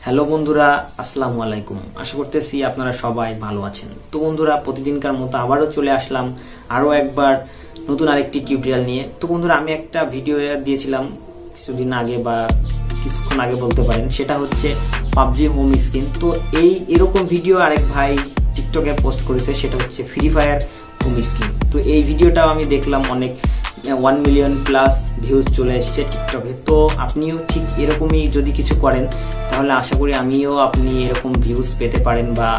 Hello বন্ধুরা, আসসালামু আলাইকুম। আশা করতেছি আপনারা সবাই ভালো আছেন। তো বন্ধুরা, প্রতিদিনকার মতো আবারও চলে আসলাম আরও একবার নতুন আরেকটি টিউটোরিয়াল নিয়ে। তো বন্ধুরা, আমি একটা ভিডিও দিয়েছিলাম কিছুদিন আগে বা কিছুক্ষণ আগে বলতে পারেন, সেটা হচ্ছে পাবজি হোম স্ক্রিন। তো এরকম ভিডিও আরেক ভাই টিকটকে পোস্ট করেছে, সেটা হচ্ছে ফ্রি ফায়ার হোম স্ক্রিন। তো এই ভিডিওটাও আমি দেখলাম, অনেক 1 মিলিয়ন প্লাস ভিউজ চলে এসছে টিকটকে। তো আপনিও ঠিক এরকমই যদি কিছু করেন, তাহলে আশা করি আপনি এরকম ভিউজ পেতে পারেন বা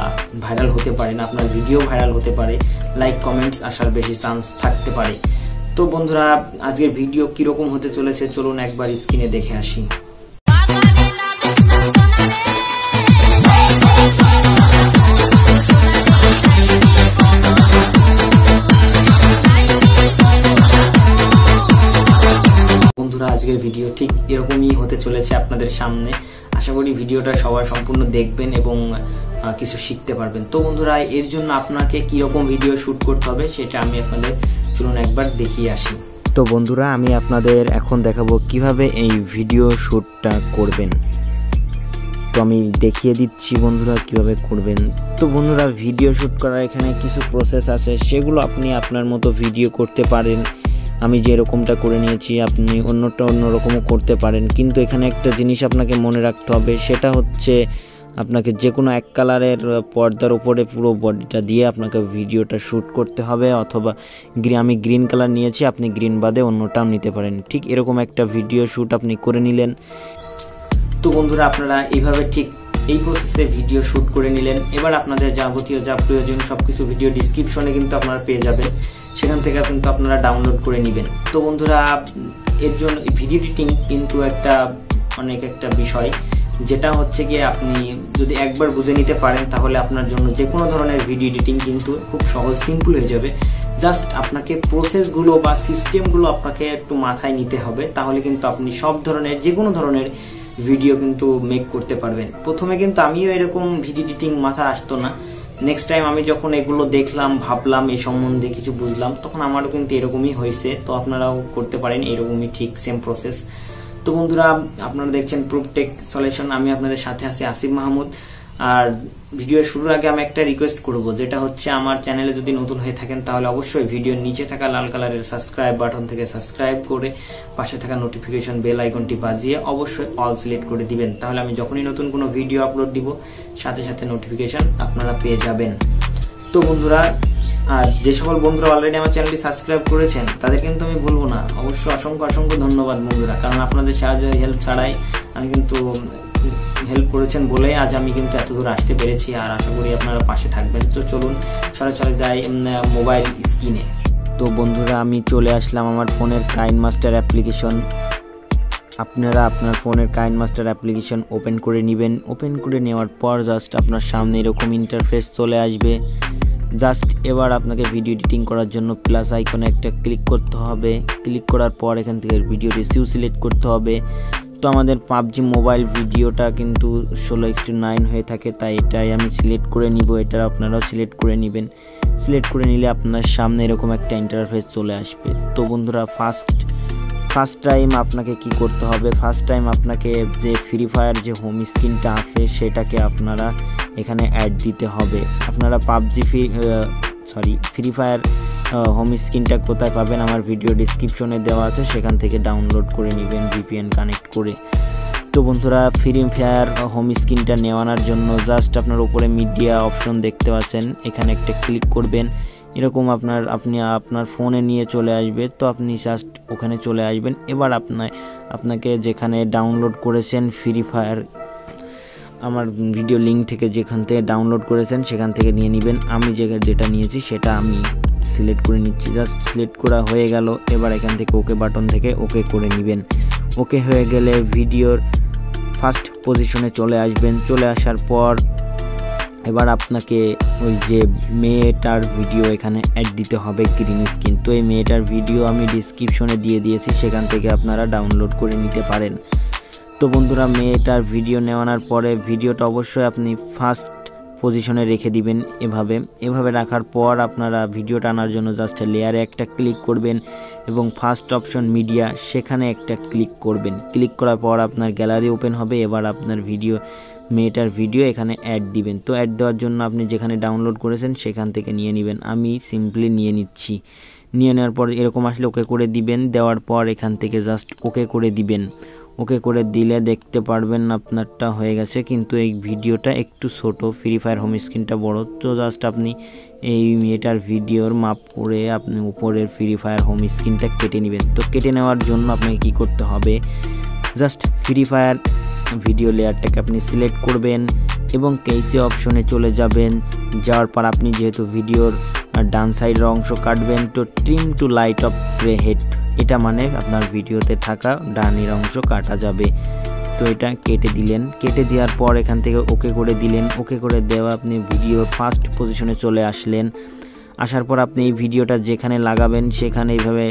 ভাইরাল হতে পারেন, আপনার ভিডিও ভাইরাল হতে পারে, লাইক কমেন্টস আসার বেশি চান্স থাকতে পারে। তো বন্ধুরা, আজকের ভিডিও কিরকম হতে চলেছে চলুন একবার স্ক্রিনে দেখে আসি। বন্ধুরা, আজকের ভিডিও ঠিক এরকমই হতে চলেছে আপনাদের সামনে। আশা করি ভিডিওটা সবাই সম্পূর্ণ দেখবেন এবং কিছু শিখতে পারবেন। তো বন্ধুরা, এর জন্য আপনাকে কিরকম ভিডিও শুট করতে হবে সেটা আমি আপনাদের চলুন একবার দেখিয়ে আসি। তো বন্ধুরা, আমি আপনাদের এখন দেখাবো কিভাবে এই ভিডিও শ্যুটটা করবেন। তো আমি দেখিয়ে দিচ্ছি বন্ধুরা কিভাবে করবেন। তো বন্ধুরা, ভিডিও শ্যুট করার এখানে কিছু প্রসেস আছে, সেগুলো আপনি আপনার মতো ভিডিও করতে পারেন। আমি যেরকমটা করে নিয়েছি আপনি অন্যরকমও করতে পারেন, কিন্তু এখানে একটা জিনিস আপনাকে মনে রাখতে হবে, সেটা হচ্ছে আপনাকে যে কোনো এক কালারের পর্দার উপরে পুরো বডিটা দিয়ে আপনাকে ভিডিওটা শ্যুট করতে হবে, অথবা আমি গ্রিন কালার নিয়েছি, আপনি গ্রিন বাদে অন্যটাও নিতে পারেন। ঠিক এরকম একটা ভিডিও শ্যুট আপনি করে নিলেন। তো বন্ধুরা, আপনারা এইভাবে ঠিক এই প্রসেসে ভিডিও শ্যুট করে নিলেন। এবার আপনাদের যাবতীয় যা প্রয়োজন সবকিছু ভিডিও ডিসক্রিপশনে কিন্তু আপনারা পেয়ে যাবেন, সেখান থেকে কিন্তু আপনারা ডাউনলোড করে নেবেন। তো বন্ধুরা, এর জন্য ভিডিও এডিটিং কিন্তু একটা বিষয়, যেটা হচ্ছে গিয়ে আপনি যদি একবার বুঝে নিতে পারেন, তাহলে আপনার জন্য যে কোনো ধরনের ভিডিও এডিটিং কিন্তু খুব সহজ সিম্পল হয়ে যাবে। জাস্ট আপনাকে প্রসেসগুলো বা সিস্টেমগুলো আপনাকে একটু মাথায় নিতে হবে, তাহলে কিন্তু আপনি সব ধরনের যে কোনো ধরনের ভিডিও কিন্তু মেক করতে পারবেন। প্রথমে কিন্তু আমিও এরকম ভিডিও এডিটিং মাথা আসতো না। নেক্সট টাইম আমি যখন এগুলো দেখলাম, ভাবলাম, এই সম্বন্ধে কিছু বুঝলাম, তখন আমারও কিন্তু এরকমই হয়েছে। তো আপনারাও করতে পারেন এরকমই ঠিক সেম প্রসেস। তো বন্ধুরা, আপনারা দেখছেন প্রুফ টেক সলিউশন, আমি আপনাদের সাথে আছি আসিফ মাহমুদ। আর ভিডিও শুরুর আগে আমি একটা রিকোয়েস্ট করব, যেটা হচ্ছে আমার চ্যানেলে যদি নতুন হয়ে থাকেন তাহলে অবশ্যই ভিডিওর নিচে থাকা লাল কালারের সাবস্ক্রাইব বাটন থেকে সাবস্ক্রাইব করে পাশে থাকা নোটিফিকেশন বেল আইকনটি বাজিয়ে অবশ্যই অল সিলেক্ট করে দিবেন। তাহলে আমি যখনই নতুন কোনো ভিডিও আপলোড দিব সাথে সাথে নোটিফিকেশন আপনারা পেয়ে যাবেন। তো বন্ধুরা, আর যে সকল বন্ধুরা অলরেডি আমার চ্যানেলটি সাবস্ক্রাইব করেছেন তাদের কিন্তু আমি ভুলবো না, অবশ্যই অসংখ্য ধন্যবাদ বন্ধুরা, কারণ আপনাদের সাহায্য হেল্প ছাড়াই আমি কিন্তু হেল্প করেছেন বলেই আজ আমি কিন্তু এত দূর আসতে পেরেছি। আর আশা করি আপনারা পাশে থাকবেন। তো চলুন সরাসরি যাই মোবাইল স্ক্রিনে। তো বন্ধুরা, আমি চলে আসলাম আমার ফোনের কাইন মাস্টার অ্যাপ্লিকেশন। আপনারা আপনার ফোনের কাইন মাস্টার অ্যাপ্লিকেশন ওপেন করে নেবেন। ওপেন করে নেওয়ার পর জাস্ট আপনার সামনে এরকম ইন্টারফেস চলে আসবে। জাস্ট এবার আপনাকে ভিডিও এডিটিং করার জন্য প্লাস আইকনে একটা ক্লিক করতে হবে। ক্লিক করার পর এখান থেকে ভিডিও রেসিউ সিলেক্ট করতে হবে। তো আমাদের পাবজি মোবাইল ভিডিওটা কিন্তু 16:9 হয়ে থাকে, তাই এটাই আমি সিলেক্ট করে নিব। এটা আপনারাও সিলেক্ট করে নেবেন। সিলেক্ট করে নিলে আপনার সামনে এরকম একটা ইন্টারফেস চলে আসবে। তো বন্ধুরা, ফার্স্ট টাইম আপনাকে কি করতে হবে, ফার্স্ট টাইম আপনাকে যে ফ্রি ফায়ার যে হোম স্ক্রিনটা আছে সেটাকে আপনারা এখানে অ্যাড দিতে হবে। আপনারা ফ্রি ফায়ার হোম স্ক্রিনটা কোথায় পাবেন, আমার ভিডিও ডিসক্রিপশনে দেওয়া আছে, সেখান থেকে ডাউনলোড করে নেবেন ভিপিএন কানেক্ট করে। তো বন্ধুরা, ফ্রি ফায়ার হোম স্ক্রিনটা নেওয়ানোর জন্য জাস্ট আপনার উপরে মিডিয়া অপশন দেখতে পাচ্ছেন, এখানে একটা ক্লিক করবেন। এরকম আপনি আপনার ফোনে নিয়ে চলে আসবে। তো আপনি জাস্ট ওখানে চলে আসবেন। এবার আপনাকে যেখানে ডাউনলোড করেছেন ফ্রি ফায়ার, আমার ভিডিও লিঙ্ক থেকে যেখান থেকে ডাউনলোড করেছেন সেখান থেকে নিয়ে নেবেন। আমি যেটা নিয়েছি সেটা আমি সিলেক্ট করে নিচ্ছি। জাস্ট সিলেক্ট করা হয়ে গেল। এবার এখান থেকে ওকে বাটন থেকে ওকে করে নেবেন। ওকে হয়ে গেলে ভিডিওর ফার্স্ট পজিশনে চলে আসবেন। চলে আসার পর এবার আপনাকে ওই যে মেয়েটার ভিডিও এখানে অ্যাড দিতে হবে, গ্রিন স্ক্রিন। তো এই মেয়েটার ভিডিও আমি ডিসক্রিপশনে দিয়ে দিয়েছি, সেখান থেকে আপনারা ডাউনলোড করে নিতে পারেন। তো বন্ধুরা, মেয়েটার ভিডিও নেওয়ানোর পরে ভিডিওটা অবশ্যই আপনি ফার্স্ট পজিশনে রেখে দিবেন এভাবে রাখার পর আপনারা ভিডিওটা আনার জন্য জাস্ট লেয়ারে একটা ক্লিক করবেন এবং ফার্স্ট অপশন মিডিয়া সেখানে একটা ক্লিক করবেন। ক্লিক করার পর আপনার গ্যালারি ওপেন হবে। এবার আপনার মেয়েটার ভিডিও এখানে অ্যাড দিবেন। তো অ্যাড দেওয়ার জন্য আপনি যেখানে ডাউনলোড করেছেন সেখান থেকে নিয়ে নেবেন। আমি সিম্পলি নিয়ে নিচ্ছি। নিয়ে নেওয়ার পর এরকম আসলে ওকে করে দিবেন। দেওয়ার পর এখান থেকে জাস্ট ওকে করে দিবেন। ওকে করে দিলে দেখতে পারবেন আপনারটা হয়ে গেছে, কিন্তু এই ভিডিওটা একটু ছোট, ফ্রি ফায়ার হোম স্ক্রিনটা বড়। তো জাস্ট আপনি এই মেয়েটার ভিডিওর মাপ করে আপনি উপরের ফ্রি ফায়ার হোম স্ক্রিনটা কেটে নেবেন। তো কেটে নেওয়ার জন্য আপনাকে কি করতে হবে, জাস্ট ফ্রি ফায়ার ভিডিও লেয়ারটাকে আপনি সিলেক্ট করবেন এবং কেসি অপশনে চলে যাবেন। যাওয়ার পর আপনি যেহেতু ভিডিওর ডান সাইডের অংশ কাটবেন, তো trim to right of play head, এটা মানে আপনার ভিডিওতে থাকা ডানের অংশ কাটা যাবে। তো এটা কেটে দিলেন। কেটে দেওয়ার পর এখান থেকে ওকে করে দিলেন। ওকে করে দেওয়া আপনি ভিডিওর ফার্স্ট পজিশনে চলে আসলেন। আসার পর আপনি এই ভিডিওটা যেখানে লাগাবেন সেখানে এইভাবে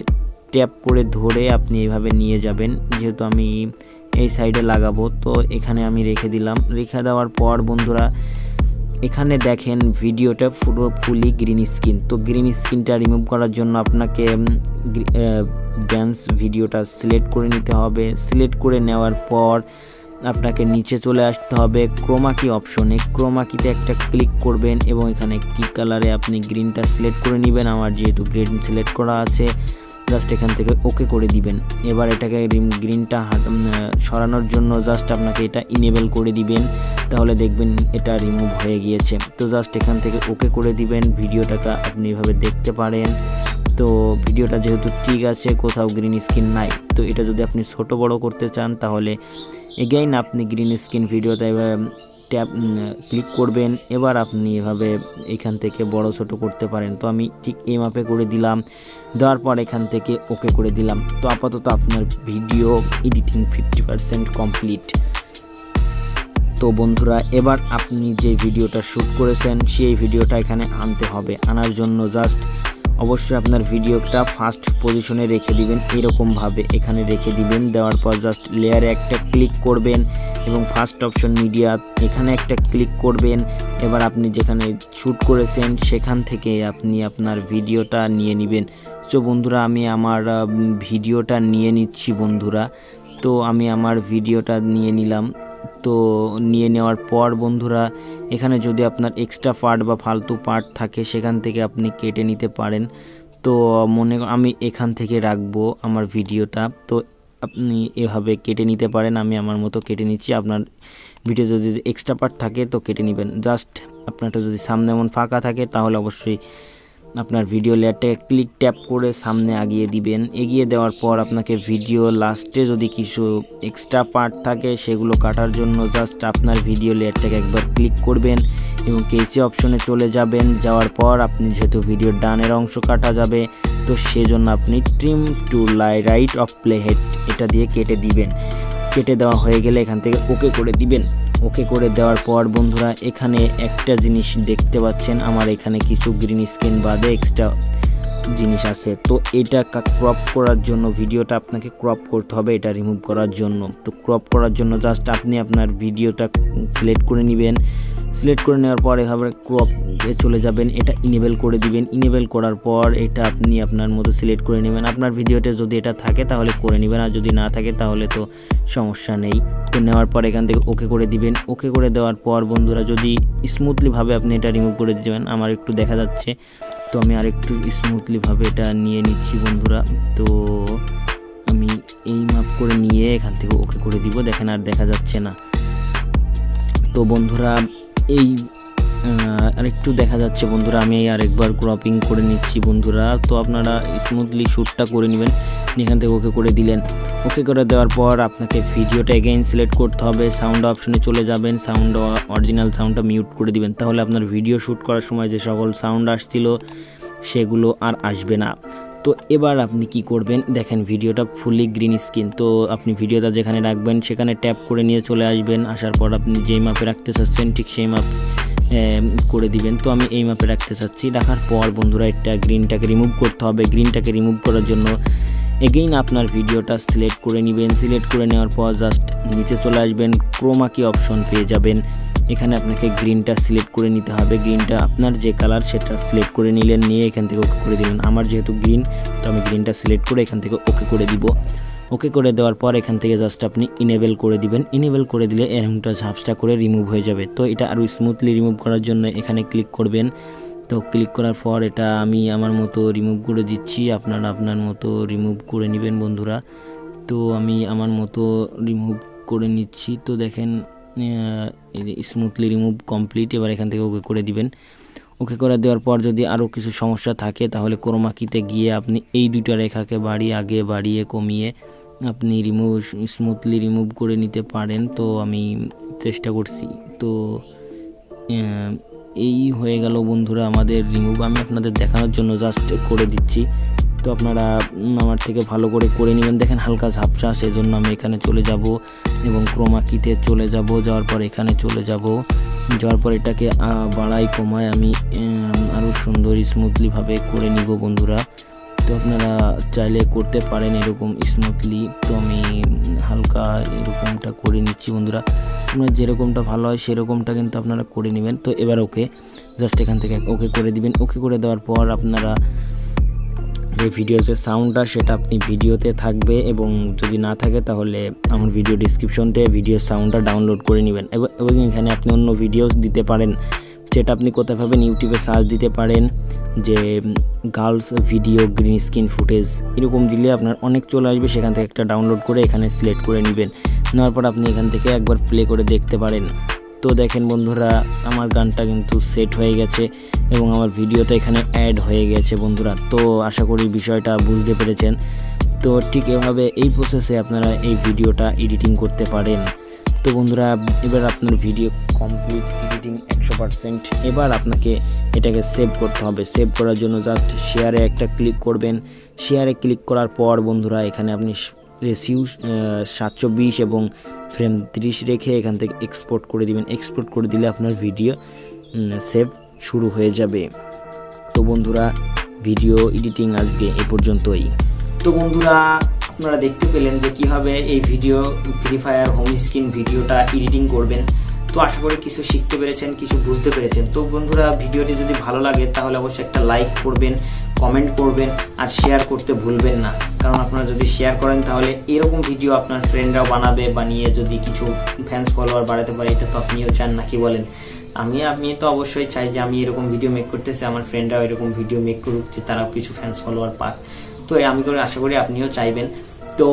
ট্যাপ করে ধরে আপনি এইভাবে নিয়ে যাবেন। যেহেতু আমি এই সাইডে লাগাবো, তো এখানে আমি রেখে দিলাম। রেখে দেওয়ার পর বন্ধুরা এখানে দেখেন ভিডিওটা ফুলি গ্রিন স্ক্রিন। তো গ্রিন স্ক্রিনটা রিমুভ করার জন্য আপনাকে ড্যান্স ভিডিওটা সিলেক্ট করে নিতে হবে। সিলেক্ট করে নেওয়ার পর আপনাকে নিচে চলে আসতে হবে ক্রোমা কি অপশনে। ক্রোমা কিতে একটা ক্লিক করবেন এবং এখানে কি কালারে আপনি গ্রিনটা সিলেক্ট করে নেবেন। আমার যেহেতু গ্রিন সিলেক্ট করা আছে, জাস্ট এখান থেকে ওকে করে দিবেন। এবার এটাকে গ্রিনটা সরানোর জন্য জাস্ট আপনাকে এটা ইনেবল করে দিবেন, তাহলে দেখবেন এটা রিমুভ হয়ে গিয়েছে। তো জাস্ট এখান থেকে ওকে করে দিবেন। ভিডিওটাকে আপনি এভাবে দেখতে পারেন। তো ভিডিওটা যেহেতু ঠিক আছে, কোথাও গ্রিন স্ক্রিন নাই, তো এটা যদি আপনি ছোট বড় করতে চান তাহলে এগেইন আপনি গ্রিন স্ক্রিন ভিডিওতে এভাবে ট্যাপ ক্লিক করবেন। এবার আপনি এভাবে এখান থেকে বড় ছোট করতে পারেন। তো আমি ঠিক এই মাপে করে দিলাম। দেওয়ার পর এখান থেকে ওকে করে দিলাম। তো আপাতত আপনার ভিডিও এডিটিং 50% কমপ্লিট। তো বন্ধুরা এবার আপনি যে ভিডিওটা শ্যুট করেছেন সেই ভিডিওটা এখানে আনতে হবে। আনার জন্য জাস্ট অবশ্যই আপনার ভিডিওটা ফার্স্ট পজিশনে রেখে দিবেন, এরকমভাবে এখানে রেখে দিবেন। দেওয়ার পর জাস্ট লেয়ারে একটা ক্লিক করবেন এবং ফার্স্ট অপশন মিডিয়া এখানে একটা ক্লিক করবেন। এবার আপনি যেখানে শ্যুট করেছেন সেখান থেকে আপনি আপনার ভিডিওটা নিয়ে নেবেন। তো বন্ধুরা আমি আমার ভিডিওটা নিয়ে নিচ্ছি বন্ধুরা। তো আমি আমার ভিডিওটা নিয়ে নিলাম। তো নিয়ে নেওয়ার পর বন্ধুরা এখানে যদি আপনার এক্সট্রা পার্ট বা ফালতু পার্ট থাকে সেখান থেকে আপনি কেটে নিতে পারেন। তো আমি এখান থেকে রাখবো আমার ভিডিওটা। তো আপনি এভাবে কেটে নিতে পারেন। আমি আমার মতো কেটে নিচ্ছি। আপনার ভিডিও যদি এক্সট্রা পার্ট থাকে তো কেটে নেবেন। জাস্ট আপনারটা যদি সামনে এমন ফাঁকা থাকে তাহলে অবশ্যই আপনার ভিডিও লেয়ারটাকে ক্লিক ট্যাপ করে সামনে আগিয়ে দিবেন। এগিয়ে দেওয়ার পর আপনাকে ভিডিও লাস্টে যদি কিছু এক্সট্রা পার্ট থাকে সেগুলো কাটার জন্য জাস্ট আপনার ভিডিও লেয়ারটাকে একবার ক্লিক করবেন এবং কেসি অপশনে চলে যাবেন। যাওয়ার পর আপনি যেহেতু ভিডিওর ডানের অংশ কাটা যাবে, তো সেজন্য আপনি trim to right of play head এটা দিয়ে কেটে দিবেন। কেটে দেওয়া হয়ে গেলে এখান থেকে ওকে করে দিবেন। ওকে করে দেওয়ার পর বন্ধুরা এখানে একটা জিনিস দেখতে পাচ্ছেন, আমার এখানে কিছু গ্রিন স্ক্রিন বাদে এক্সট্রা জিনিস আছে। তো এটা ক্রপ করার জন্য ভিডিওটা আপনাকে ক্রপ করতে হবে এটা রিমুভ করার জন্য। তো ক্রপ করার জন্য জাস্ট আপনি আপনার ভিডিওটা সিলেক্ট করে নেবেন। সিলেক্ট করে নেওয়ার পর এভাবে ক্রপ চলে যাবেন, এটা ইনেবল করে দিবেন। ইনেবল করার পর এটা আপনি আপনার মতো সিলেক্ট করে নেবেন। আপনার ভিডিওতে যদি এটা থাকে তাহলে করে নেবেন, আর যদি না থাকে তাহলে তো সমস্যা নেই। তো নেওয়ার পর এখান থেকে ওকে করে দিবেন। ওকে করে দেওয়ার পর বন্ধুরা যদি স্মুথলিভাবে আপনি এটা রিমুভ করে দিবেন, আমার একটু দেখা যাচ্ছে, তো আমি আরেকটু স্মুথলিভাবে এটা নিয়ে নিচ্ছি বন্ধুরা। তো আমি এই মাপ করে নিয়ে এখান থেকে ওকে করে দিব। দেখেন আর দেখা যাচ্ছে না। তো বন্ধুরা এই আরেকটু দেখা যাচ্ছে বন্ধুরা, আমি আরেকবার ক্রপিং করে নিচ্ছি বন্ধুরা। তো আপনারা স্মুথলি শ্যুটটা করে নেবেন। এখান থেকে ওকে করে দিলেন। ওকে করে দেওয়ার পর আপনাকে ভিডিওটা এগেইন সিলেক্ট করতে হবে। সাউন্ড অপশনে চলে যাবেন, সাউন্ড অরিজিনাল সাউন্ডটা মিউট করে দিবেন। তাহলে আপনার ভিডিও শ্যুট করার সময় যে সকল সাউন্ড আসছিল সেগুলো আর আসবে না। তো এবার আপনি কি করবেন, দেখেন ভিডিওটা ফুলি গ্রিন স্ক্রিন। তো আপনি ভিডিওটা যেখানে রাখবেন সেখানে ট্যাপ করে নিয়ে চলে আসবেন। আসার পর আপনি যেই মাপে রাখতে চাচ্ছেন ঠিক সেই মাপ করে দিবেন। তো আমি এই মাপে রাখতে চাচ্ছি। রাখার পর বন্ধুরা এটা গ্রিনটাকে রিমুভ করতে হবে। গ্রিনটাকে রিমুভ করার জন্য এগেইন আপনার ভিডিওটা সিলেক্ট করে নেবেন। সিলেক্ট করে নেওয়ার পর জাস্ট নিচে চলে আসবেন, ক্রোমা কি অপশন পেয়ে যাবেন। এখানে আপনাকে গ্রিনটা সিলেক্ট করে নিতে হবে। গ্রিনটা আপনার যে কালার সেটা সিলেক্ট করে নিলেন, নিয়ে এখান থেকে ওকে করে দিলেন। আমার যেহেতু গ্রিন, তো আমি গ্রিনটা সিলেক্ট করে এখান থেকে ওকে করে দিব। ওকে করে দেওয়ার পর এখান থেকে জাস্ট আপনি ইনেবল করে দিবেন। ইনেবল করে দিলে এরকমটা ঝাপসা করে রিমুভ হয়ে যাবে। তো এটা আরও স্মুথলি রিমুভ করার জন্য এখানে ক্লিক করবেন। তো ক্লিক করার পর এটা আমি আমার মতো রিমুভ করে দিচ্ছি, আপনারা আপনার মতো রিমুভ করে নেবেন বন্ধুরা। তো আমি আমার মতো রিমুভ করে নিচ্ছি। তো দেখেন স্মুথলি রিমুভ কমপ্লিট। এবার এখান থেকে ওকে করে দিবেন। ওকে করে দেওয়ার পর যদি আরও কিছু সমস্যা থাকে তাহলে ক্রোমা কিতে গিয়ে আপনি এই দুইটা রেখাকে আগে বাড়িয়ে কমিয়ে আপনি স্মুথলি রিমুভ করে নিতে পারেন। তো আমি চেষ্টা করছি। তো এই হয়ে গেল বন্ধুরা আমাদের রিমুভ। আমি আপনাদের দেখানোর জন্য জাস্ট করে দিচ্ছি। তো আপনারা আমার থেকে ভালো করে নেবেন। দেখেন হালকা ঝাপসা, সেজন্য আমি এখানে চলে যাব এবং ক্রোমা কিতে চলে যাব। যাওয়ার পর এখানে চলে যাব। যাওয়ার পর এটাকে বাড়াই কমায় আমি আরও সুন্দর স্মুথলিভাবে করে নিব বন্ধুরা। তো আপনারা চাইলে করতে পারেন এরকম স্মুথলি। তো আমি হালকা এরকমটা করে নিচ্ছি বন্ধুরা। আপনার যেরকমটা ভালো হয় সেরকমটা কিন্তু আপনারা করে নেবেন। তো এবার ওকে জাস্ট এখান থেকে ওকে করে দিবেন। ওকে করে দেওয়ার পর আপনারা যে ভিডিওর যে সাউন্ডটা সেটা আপনি ভিডিওতে থাকবে, এবং যদি না থাকে তাহলে আমার ভিডিও ডিসক্রিপশনতে ভিডিও সাউন্ডটা ডাউনলোড করে নেবেন। এবং এখানে আপনি অন্য ভিডিও দিতে পারেন, যেটা আপনি কোথায় পাবেন, ইউটিউবে সার্চ দিতে পারেন যে girls video green screen footage, এরকম দিলে আপনার অনেক চলে আসবে। সেখান থেকে একটা ডাউনলোড করে এখানে সিলেক্ট করে নেবেন। নেওয়ার পর আপনি এখান থেকে একবার প্লে করে দেখতে পারেন। তো দেখেন বন্ধুরা আমার গানটা কিন্তু সেট হয়ে গেছে এবং আমার ভিডিওটা এখানে অ্যাড হয়ে গেছে বন্ধুরা। তো আশা করি বিষয়টা বুঝতে পেরেছেন। তো ঠিক এভাবে এই প্রসেসে আপনারা এই ভিডিওটা এডিটিং করতে পারেন। তো বন্ধুরা এবার আপনার ভিডিও কমপ্লিট, এডিটিং 100%। এবার আপনাকে এটাকে সেভ করতে হবে। সেভ করার জন্য জাস্ট শেয়ারে একটা ক্লিক করবেন। শেয়ারে ক্লিক করার পর বন্ধুরা এখানে আপনি রেশিও 720 এবং ফ্রেম 30 রেখে এখান থেকে এক্সপোর্ট করে দিবেন। এক্সপোর্ট করে দিলে আপনার ভিডিও সেভ শুরু হয়ে যাবে। তো বন্ধুরা ভিডিও এডিটিং আজকে এই পর্যন্তই। তো বন্ধুরা আপনারা দেখতে পেলেন যে কিভাবে এই video free fire home screen ভিডিওটা এডিটিং করবেন। তো আশা করি কিছু শিখতে পেরেছেন, কিছু বুঝতে পেরেছেন। তো বন্ধুরা ভিডিওটি যদি ভালো লাগে তাহলে অবশ্যই একটা লাইক করবেন, কমেন্ট করবেন আর শেয়ার করতে ভুলবেন না। কারণ আপনারা যদি শেয়ার করেন তাহলে এরকম ভিডিও আপনার ফ্রেন্ডরাও বানাবে, বানিয়ে যদি কিছু ফ্যান্স ফলোয়ার বাড়াতে পারে। এটা তো আপনিও চান, নাকি বলেন? আমি তো অবশ্যই চাই যে আমি এরকম ভিডিও মেক করতেছি, আমার ফ্রেন্ডরাও এরকম ভিডিও মেক করুক, যে তারাও কিছু ফ্যান্স ফলোয়ার পাক। তো আমি আশা করি আপনিও চাইবেন। তো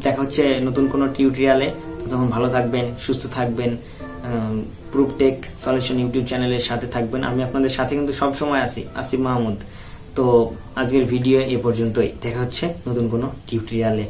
দেখা হচ্ছে নতুন কোনো টিউটোরিয়ালে। তখন ভালো থাকবেন, সুস্থ থাকবেন। প্রুফ টেক সলিউশন ইউটিউব চ্যানেলের সাথে থাকবেন। আমি আপনাদের সাথে কিন্তু সবসময় আছি, আসিফ মাহমুদ। তো আজকের ভিডিও এ পর্যন্তই। দেখা হচ্ছে নতুন কোনো টিউটোরিয়ালে।